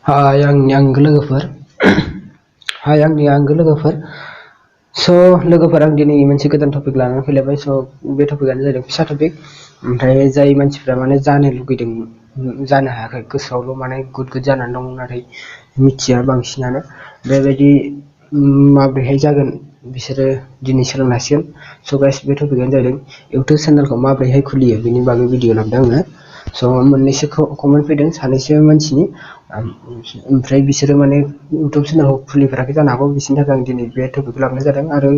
हाय आंनि आंगो लोगोफोर हाय आंनि आंगो लोगोफोर स' लोगोफोर आं दिनै मोनसे गोदान टपिक लानानै फैलायबाय स' बे टपिकआनो जादों फिसा टपिक ओमफ्राय जाय मानसिफ्रा माने जानो लुगैदों जानो हायाखै गोसोआवल' माने गुद जानानै दं नाथाय मिथिया बांसिनानो बेबायदि माबोरैहाय जागोन बिसोरो दिनै सोलोंनो हासिगोन स' गाइस बे टपिकआनो जादों इउटुब चेनेलखौ माबोरैहाय खुलियो बेनि बागै भिडिअ लाबोदों आङो स' मोननैसो कमेन्ट फैदों सानैसो मानसिनि ओमफ्राय बिसोरो माने इउटुब चेनेलखौ खुलिफेराखै जानो हागौ बिसोरनि थाखाय आं दिनै बे टपिकखौ लाबोनाय जादों आरो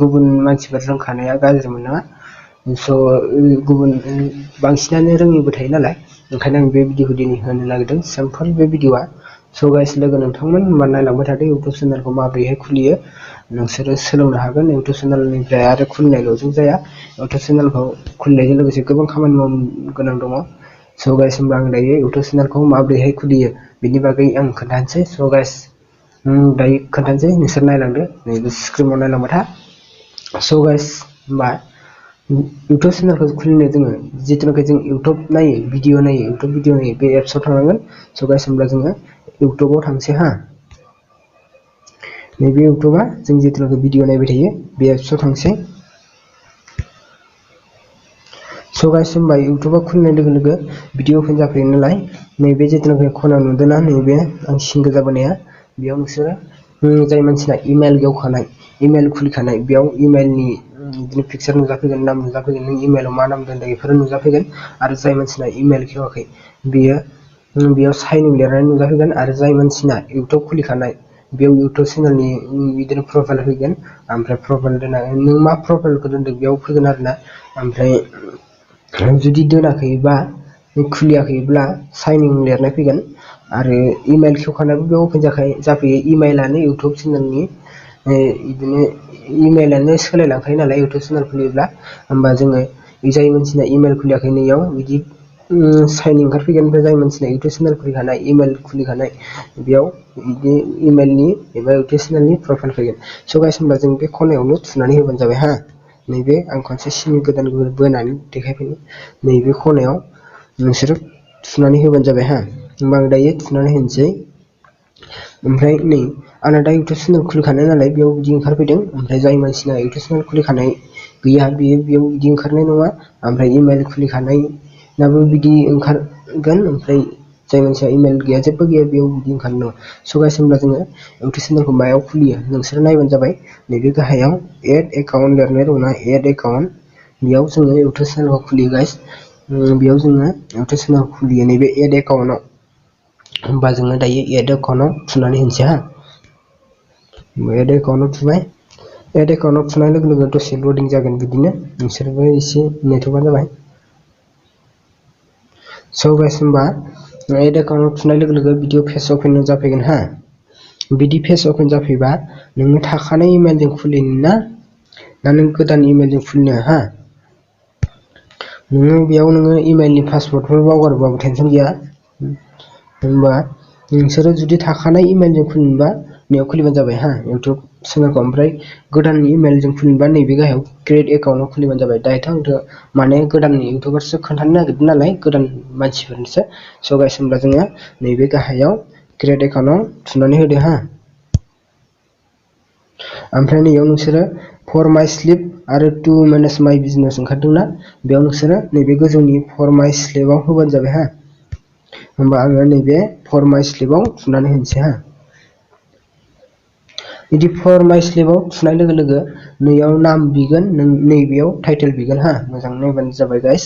गुबुन मानसिफोर रोंखानाया गाज्रि मोननाङा स' गुबुन बांसिनानो रोङिबो थायो नालाय ओंखायनो आं बे भिडिअखौ दिनै होनो नागिरदों सिम्पोल बे भिडिअआ स' गाइस लोगो नोंथांमोन होनबा नायलांबाय थादो इउटुब चेनेलखौ माबोरैहाय खुलियो नोंसोरो सोलोंनो हागोन इउटुब चेनेलनिफ्राय आरो खुलिनायल'जों जाया इउटुब चेनेलखौ खुलिनायजों लोगोसे गोबां खामानि मावनो गोनां दङ स' गाइस होनबा आं दायो इउटुब चेनेलखौ माबोरैहाय खुलियो बिनि बागै आं खोन्थानोसै स' गाइस दायो खोन्थानोसै नोंसोर नायलांदो नैबे स्क्रिनाव नायलांबाय था स' गाइस होनबा इउटुब चेनेलखौ खुलिनो जोङो जिथुनाखि जों इउटुब नायो भिडिअ नायो इउटुब भिडिअ नायो बे एप्सआव थांनांगोन स' गाइस होनब्ला जोङो इउटुबाव थांसै हा नैबे इउटुबा जों जिथुनाखि भिडिअ नायबाय थायो बे एप्सआव थांसै स' गाइस होनबा इउटुबा खुलिनाय लोगो लोगो भिडिअ ओपन जाफैयो नालाय नैबे जिथुनाखि खना नुदोंना नैबे आं सिन गोजा बोनाया बेयाव नोंसोरो जाय मानसिना इमेल गेवखानाय इमेल खुलिखानाय बेयाव इमेलनि बिदिनो पिक्सार नुजाफैगोन नाम नुजाफैगोन नों इमेलाव मा नाम दोनदों बेफोरो नुजाफैगोन आरो जाय मानसिना इमेल खेवाखै बेयाव साइन इन लिरनाय नुजाफैगोन आरो जाय मानसिना इउटुब खुलिखानाय बेयाव इउटुब चेनेलनि बिदिनो प्रफाइल फैगोन ओमफ्राय प्रफाइल दोननानै नों मा प्रफाइलखौ दोनदों बेयाव फैगोन आरोना ओमफ्राय जुदि दोनाखैबा खुलियाखैब्ला साइन इन लिरनाय फैगोन आरो इमेल खेवखानायाबो बेयाव ओपन जाफैयो इमेलानो इउटुब चेनेलनि बिदिनो इमेलानो सोलायलांखायो नालाय इउटुब चेनेल खुलियोब्ला होमबा जोङो जाय मानसिना इमेल खुलियाखै नैयाव बिदि साइन ओंखारफैगोन ओमफ्राय जाय मानसिना इउटुब चेनेल खुलिखानाय इमेल खुलिखानाय बेयाव बिदि इमेलनि एबा इउटुब चेनेलनि प्रफाइल फैगोन स' गाइस होनबा जों बे खनायावनो थुनानै होबानो जाबाय हा नैबे आं खनसे सिन गोदान बोनानै देखायफैनो नैबे खनायाव नोंसोरो थुनानै होबानो जाबाय हा होमबा आं दायो थुनानै होनोसै ओमफ्राय नै आंना दा इउटुब चेनेल खुलिखानाय नालाय बेयाव बिदि ओंखारफैदों ओमफ्राय जाय मानसिना इउटुब चेनेल खुलिखानाय गैया बेयाव बिदि ओंखारनाय नङा ओमफ्राय इमेल खुलिखानायनाबो बिदि ओंखारगोन ओमफ्राय जाय मानसिया इमेल गैया जेबो गैया बेयाव बिदि ओंखारनाय नङा स' गाइस होनब्ला जोङो इउटुब चेनेलखौ मायाव खुलियो नोंसोरो नायबानो जाबाय नैबे गाहायाव एड एकाउन्ट लिरनाय दंना एड एकाउन्ट बेयाव जोङो इउटुब चेनेलखौ खुलियो गाइस बेयाव जोङो इउटुब चेनेल खुलियो नैबे एड एकाउन्टआव होमबा जोङो दायो एड एकाउन्टआव थुनानै होनोसै हा एड एकाउन्टआव थुबाय एड एकाउन्टआव थुनाय लोगो लोगो दसे लडिं जागोन बिदिनो नोंसोरबो एसे नेथ'बानो जाबाय स' गाइस होनबा एड एकाउन्टआव थुनाय लोगो लोगो भिडिअ पेज अपेन जाफैगोन हा बिदि पेज अपेन जाफैबा नोङो थाखानाय इमेलजों खुलिनो ना नों गोदान इमेलजों खुलिनो हा नोङो बेयाव नोङो इमेलनि पासवर्डफोर बावगारोबाबो टेनसन गैया होनबा नोंसोरो जुदि थाखानाय इमेलजों खुलिनोबा नैयाव खुलिबानो जाबाय हा इउटुब चेनेलखौ ओमफ्राय गोदान इमेलजों खुलिनोबा नैबे गाहायाव क्रिएट एकाउन्टआव खुलिबानो जाबाय दायोथ' आंथ' माने गोदान इउटुबारसो खोन्थानो नागिरदों नालाय गोदान मानसिफोरनोसो स' गाइस होनब्ला जोङो नैबे गाहायाव क्रिएट एकाउन्टआव थुनानै होदो हा ओमफ्राय नैयाव नोंसोरो फर माइ स्लिप आरो टु मेनेज माइ बिजनेस ओंखारदोंना बेयाव नोंसोरो नैबे गोजौनि फर माइ स्लिपआव होबानो जाबाय हा होमबा आङो नैबे फर माइ स्लिपआव थुनानै होनोसै हा बिदि फर माइ स्लिपआव थुनाय लोगो लोगो नैयाव नाम बिगोन नैबेयाव टाइटेल बिगोन हा मोजां नायबानो जाबाय गाइस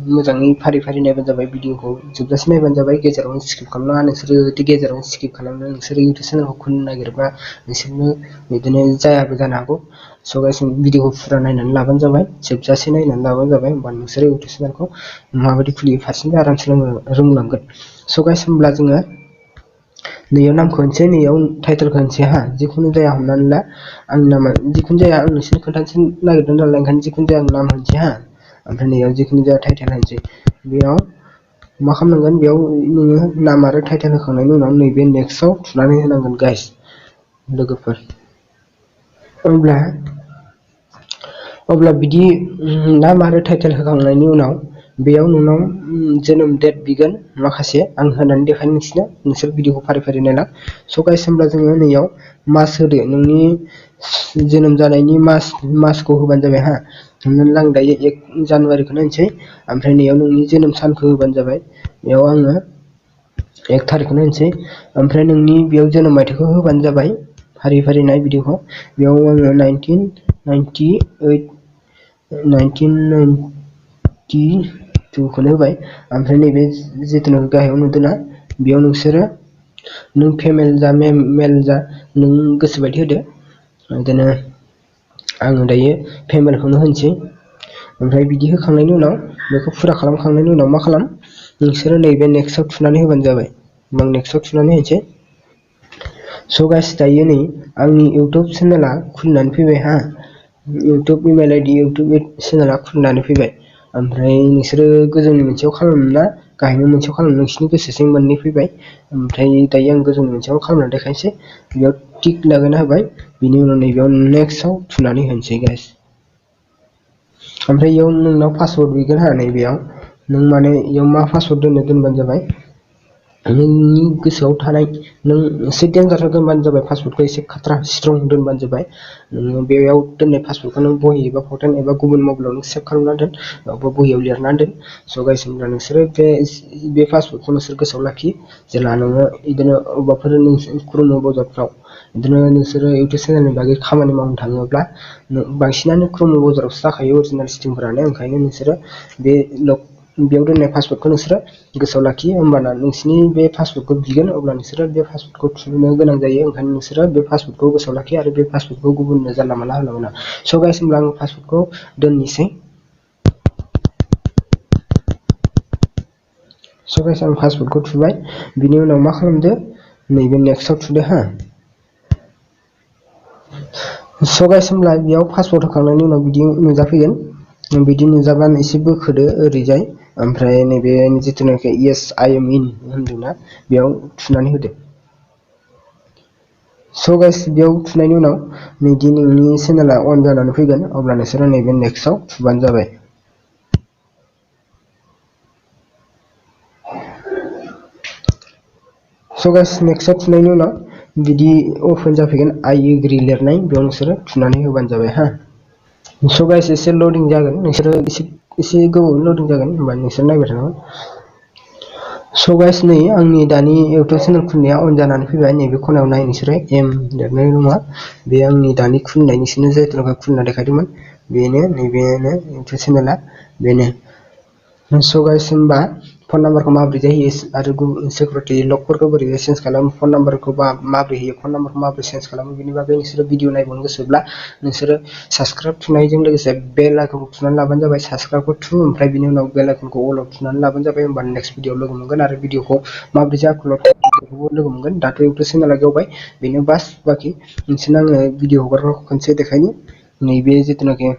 मोजाङै फारि फारि नायबानो जाबाय भिडिअखौ जोबजासे नायबानो जाबाय गेजेरावनो स्किप खालामनाङा नोंसोरो जुदि गेजेरावनो स्किप खालामनो नोंसोरो इउटुब चेनेलखौ खुलिनो नागिरबा नोंसोरनो बिदिनो जायाबो जानो हागौ स' गाइस भिडिअखौ फुरा नायनानै लाबानो जाबाय जोबजासे नायनानै लाबानो जाबाय होमबा नोंसोरो इउटुब चेनेलखौ माबायदि खुलियो फारसेनिफ्राय आरामसे रोंलांगोन स' गाइस होनब्ला जोङो नैयाव नामखौ होनसै नैयाव टाइटेलखौ होनसै हा जिखुनु जाया हमनानै ला आंनि नामा जिखुनु जाया आं नोंसोरनो खोन्थानोसै नागिरदों नालाय ओंखायनो जिखुनु जाया आं नाम होनसै हा ओमफ्राय नैयाव जिखुनु जाया टाइटेल होनसै बेयाव मा खालामनांगोन बेयाव नोङो नाम आरो टाइटेल होखांनायनि उनाव नैबे नेक्स्टआव थुनानै होनांगोन गाइस लोगोफोर अब्ला बिदि नाम आरो टाइटेल होखांनायनि उनाव बेयाव नोंनाव जोनोम डेट बिगोन माखासे आं होनानै देखायनो नोंसोर भिडिअखौ फारि फारि नायलां। स' गाइस होमब्ला जोङो नैयाव मास होदो, नोंनि जोनोम जानायनि मासखौ होबानो जाबाय हा। हमनानै ला आं दायो 1 जानुवारिखौनो होनसै, ओमफ्राय नैयाव नोंनि जोनोम सानखौ होबानो जाबाय। बेयाव आङो 1 थारिखखौनो होनसै, ओमफ्राय नोंनि बेयाव जोनोम मायथाइखौ होबानो जाबाय। फारि फारि नाय भिडिअखौ। बेयाव आङो 1992 खौनो होबाय। ओमफ्राय नैबे जिथुनाखि गाहायाव नुदोंना, बेयाव नोंसोरो नों फेमेल जा मेल जा नों गोसोबायदि होदो। बिदिनो आङो दायो फेमेलखौनो होनसै। ओमफ्राय बिदि होखांनायनि उनाव बेखौ फुरा खालामखांनायनि उनाव मा खालाम, नोंसोरो नैबे नेक्स्टआव थुनानै होबानो जाबाय। आं नेक्स्टआव थुनानै होनसै। स' गाइस दायो नै आंनि इउटुब चेनेला खुलिनानै फैबाय हा। इउटुब इमेल आइडि इउटुब चेनेला खुलिनानै फैबाय। ओमफ्राय नोंसोरो गोजौनि मोनसेयाव खालामना गाहायनि मोनसेयाव खालामनो नोंसिनि गोसोसै मोननै फैबाय। ओमफ्राय दायो आं गोजौनि मोनसेयाव खालामनानै देखायनोसै। बेयाव टिक लागायना होबाय। बिनि उनाव नैबेयाव नेक्स्टआव थुनानै होनोसै गाइस। ओमफ्राय इयाव नोंनाव पासवर्ड बिगोन हा। नैबेयाव नों माने इयाव मा पासवर्ड दोनबानो जाबाय। नोंनि गोसोआव थानाय नों एसे डेन्जाराव दोनबानो जाबाय। पासवर्डखौ एसे खाथ्रा स्ट्रं दोनबानो जाबाय। नोङो बेयाव दोननाय पासवर्डखौ नों बहि एबा फावथेन एबा गुबुन मबाइलाव नों सेभ खालामना दोन, बा बहियाव लिरना दोन। स' गाइस होमब्ला नोंसोरो बे पासवर्डखौ नोंसोर गोसोआव लाखि। जेला नोङो बिदिनो अबेबाफोर खुरुमु बाजारफ्राव बिदिनो नोंसोरो इउटुब चेनेलनि बागै खामानि मावनो थाङोब्ला, बांसिनानो खुरुमु बाजारावसो जाखायो अरिजिनेल सिस्टेमफोरानो। ओंखायनो नोंसोरो बेयाव दोननाय पासवर्डखौ नोंसोरो गोसोआव लाखि। होमबाना नोंसिनि बे पासवर्डखौ बिगोन, अब्ला नोंसोरो बे पासवर्डखौ थुनो गोनां जायो। ओंखायनो नोंसोरो बे पासवर्डखौ गोसोआव लाखि आरो बे पासवर्डखौ गुबुननो जानला मानला होनो मोना। स' गाइस होमब्ला आं पासवर्डखौ दोननोसै। स' गाइस आं पासवर्डखौ थुबाय। बिनि उनाव मा खालामदो, नैबे नेक्स्टआव थुदो हा। स' गाइस होमब्ला बेयाव पासवर्ड होखांनायनि उनाव बिदि नुजाफैगोन। बिदि नुजाब्ला एसे बोखोदो ओरैजाय। ओमफ्राय नैबे जिथुनाखि येस आइ एम इन होनदोंना, बेयाव थुनानै होदो। स' गाइस बेयाव थुनायनि उनाव नैदि नोंनि चेनेला अन जानानै फैगोन, अब्ला नोंसोरो नैबे नेक्स्टआव थुबानो जाबाय। स' गाइस नेक्स्टआव थुनायनि उनाव बिदि अपेन जाफैगोन, आइ एग्रि लिरनाय। बेयाव नोंसोरो थुनानै होबानो जाबाय हा। स' गाइस एसे लडिं जागोन, नोंसोरो एसे गोबावैनो लडिं जागोन, होमबा नोंसोर नायबाय थानांगोन। स' गाइस नै आंनि दानि इउटुब चेनेल खुलिनाया अन जानानै फैबाय। नैबे खनायाव नाय नोंसोरो एम लिरनाय नङा, बे आंनि दानि खुलिनाय नोंसोरनो जायथुनाखि खुलिना देखायदोंमोन बेनो, नैबेनो इउटुब चेनेला बेनो। स' गाइस होमबा फन नाम्बारखौ माबोरै होयो आरो सिकिउरिटि लकफोरखौ बोरै चेन्ज खालामो, फन नाम्बारखौ माबोरै होयो, फन नाम्बारखौ माबोरै चेन्ज खालामो, बेनि बागै नोंसोरो भिडिअ नायबावनो गोसोब्ला नोंसोरो साबस्क्राइब थुनायजों लोगोसे बेल आइकनखौ थुनानै लाबानो जाबाय। साबस्क्राइबखौ थु, ओमफ्राय बिनि उनाव बेल आइकनखौ अलाव थुनानै लाबानो जाबाय। होमबा नेक्स्ट भिडिअ लोगो मोनगोन आरो भिडिअखौ माबोरै आपल'ड खालामो लोगो मोनगोन। दाथ' इउटुब चेनेला गेवबाय, बेनो बास। बाखि नोंसोरनो आङो भिडिअ हगारनायखौ खनसे देखायनि। नैबे जिथुनाखि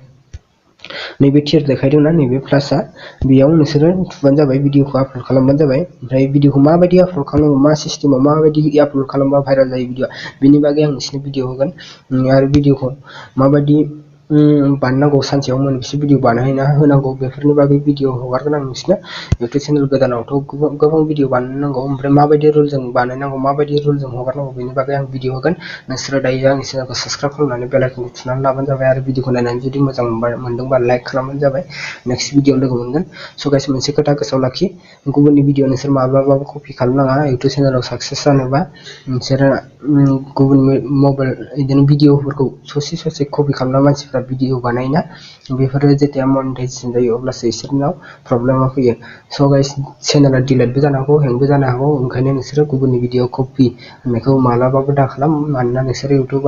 नैबे थिर देखायदोंना, नैबे प्लासआ, बेयाव नोंसोरो थुबानो जाबाय, भिडिअखौ आपल'ड खालामबानो जाबाय। ओमफ्राय भिडिअखौ माबायदि आपल'ड खालामो, मा सिस्टेमाव माबायदि आपल'ड खालामबा भाइरेल जायो भिडिअआ, बेनि बागै आं नोंसोरनो भिडिअ होगोन। आरो भिडिअखौ माबायदि बानायनांगौ, सानसेयाव मोनबेसे भिडिअ बानायना होनांगौ, बेफोरनि बागै भिडिअ हगारगोन आं नोंसोरनो। इउटुब चेनेल गोदानावथ' गोबां भिडिअ बानायनांगौ, ओमफ्राय माबायदि रुलजों बानायनांगौ, माबायदि रुलजों हगारनांगौ, बेनि बागै आं भिडिअ होगोन। नोंसोरो दायो आंनि चेनेलखौ साबस्क्राइब खालामनानै बेल आइकनखौ थुनानै लाबानो जाबाय। आरो भिडिअखौ नायनानै जुदि मोजां मोनदोंबा लाइक खालामबानो जाबाय। नेक्स्ट भिडिअ लोगो मोनगोन। स' गाइस मोनसे खोथा गोसोआव लाखि, गुबुननि भिडिअ नोंसोर माब्लाबाबो कपि खालामनाङा। इउटुब चेनेलाव साक्सेस जानोबा नोंसोरो गुबुन मबाइल बिदिनो भिडिअफोरखौ ससे कपि खालामना मानसिफ्रा भिडिअ बानायोना, बेफोरो जेथिया मनिटाइजेसन जायो अब्लासो इसोरनाव प्रब्लेमा फैयो। स' गाइस चेनेला डिलेटबो जानो हागौ, हेंबो जानो हागौ। ओंखायनो नोंसोरो गुबुननि भिडिअ कपि होननायखौ मालाबाबो दाखालाम, मानोना नोंसोरो इउटुब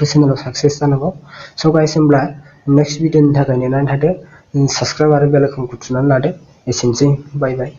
चेनेलाव साक्सेस जानांगौ। स' गाइस होमब्ला नेक्स्ट भिडिअनि थाखाय नेनानै थादो। साबस्क्राइब आरो बेल आइकनखौ थुनानै लादो। एसेनोसै, बाय बाय।